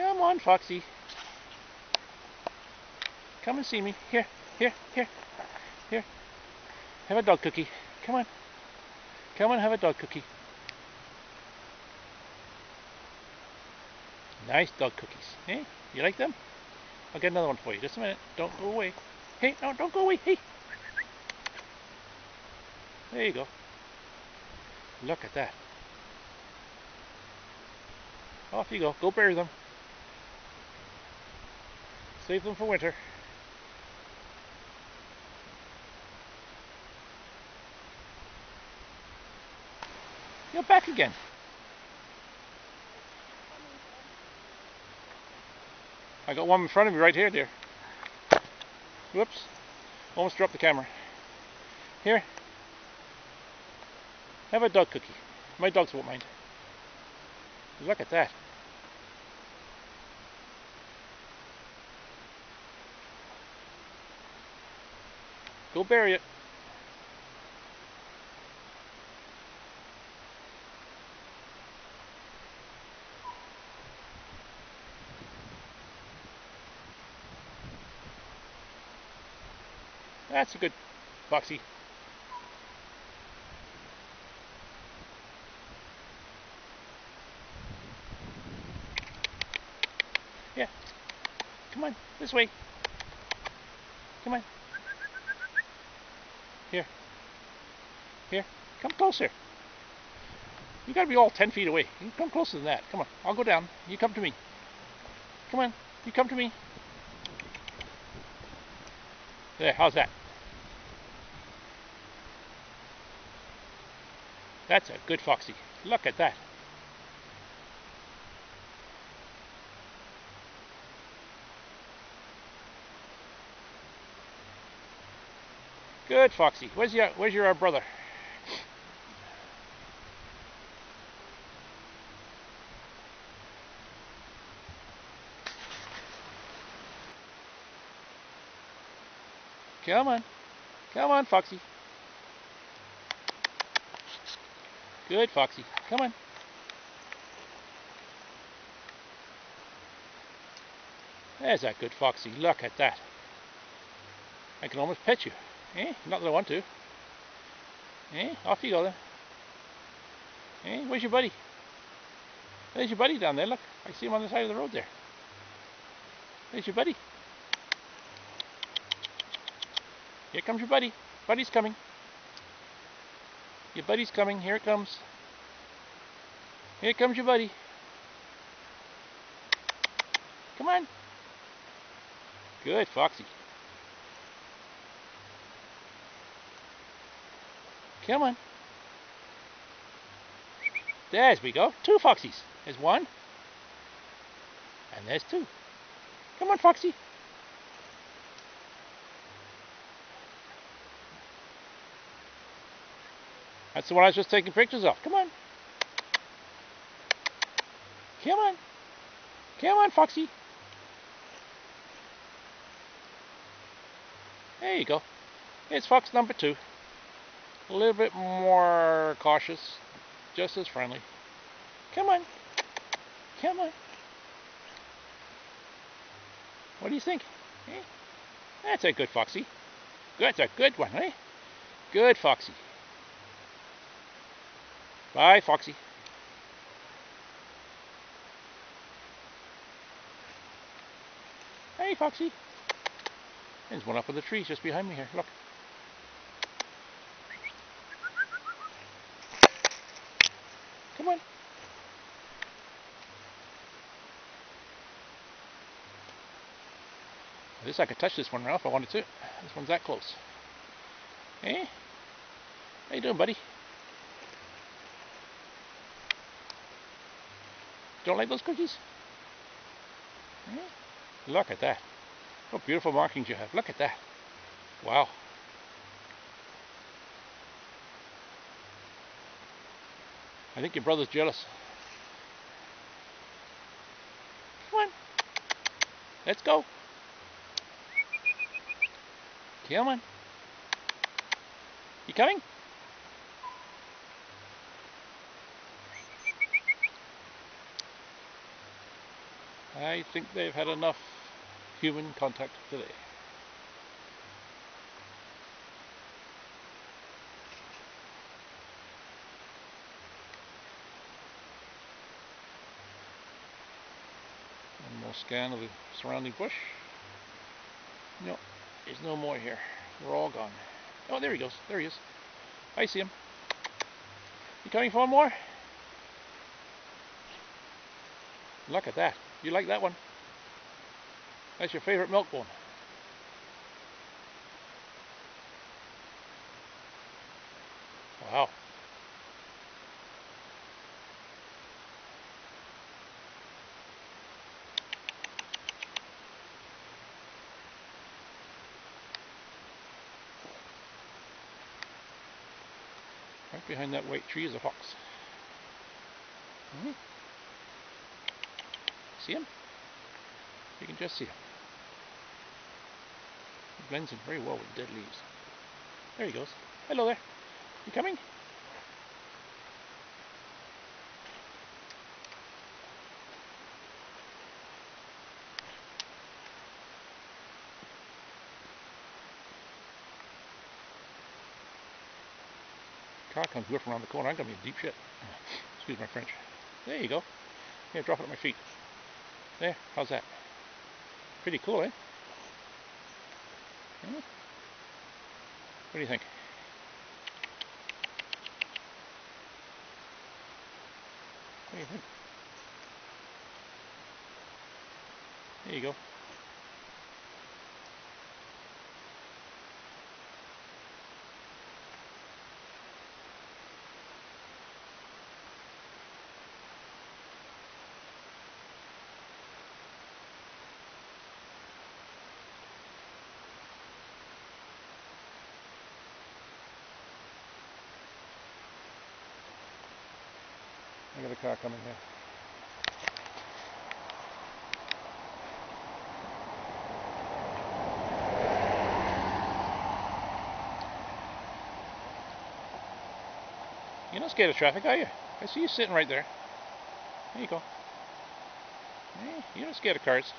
Come on, Foxy. Come and see me. Here, here, here, here. Have a dog cookie. Come on. Come on, have a dog cookie. Nice dog cookies. Hey, you like them? I'll get another one for you. Just a minute. Don't go away. Hey, no, don't go away. Hey. There you go. Look at that. Off you go. Go bury them. Save them for winter. You're back again. I got one in front of me right here, dear. Whoops. Almost dropped the camera. Here. Have a dog cookie. My dogs won't mind. Look at that. Go bury it. That's a good Foxy. Yeah. Come on, this way. Come on. Here. Here. Come closer. You gotta be all 10 feet away. You come closer than that. Come on. I'll go down. You come to me. Come on. You come to me. There, how's that? That's a good Foxy. Look at that. Good Foxy. Where's your brother? Come on. Come on, Foxy. Good Foxy. Come on. There's that good Foxy. Look at that. I can almost pet you. Eh? Not that I want to. Eh? Off you go then. Eh? Where's your buddy? There's your buddy down there. Look. I see him on the side of the road there. There's your buddy. Here comes your buddy. Buddy's coming. Your buddy's coming. Here it comes. Here comes your buddy. Come on. Good Foxy. Come on. There we go. 2 Foxies. There's 1. And there's 2. Come on, Foxy. That's the one I was just taking pictures of. Come on. Come on. Come on, Foxy. There you go. It's Fox number 2. A little bit more cautious. Just as friendly. Come on. Come on. What do you think? Eh? That's a good Foxy. That's a good one, eh? Good Foxy. Bye, Foxy. Hey, Foxy. There's one up in the trees just behind me here. Look. Come on. I could touch this one now if I wanted to. This one's that close. Eh? How you doing, buddy? Don't like those cookies? Eh? Look at that. What beautiful markings you have. Look at that. Wow. I think your brother's jealous. Come on. Let's go. Come on. You coming? I think they've had enough human contact today. One more scan of the surrounding bush. No, there's no more here. We're all gone. Oh, there he goes. There he is. I see him. You coming for one more? Look at that. You like that one? That's your favorite milk bone. Wow. Right behind that white tree is a fox. See him? You can just see him. He blends in very well with the dead leaves. There he goes. Hello there. You coming? Car comes whiffing around the corner. I'm going to be in deep shit. Excuse my French. There you go. Here, drop it at my feet. There. How's that? Pretty cool, eh? What do you think? What do you think? There you go. I got a car coming here. You're not scared of traffic, are you? I see you sitting right there. There you go. Hey, you're not scared of cars.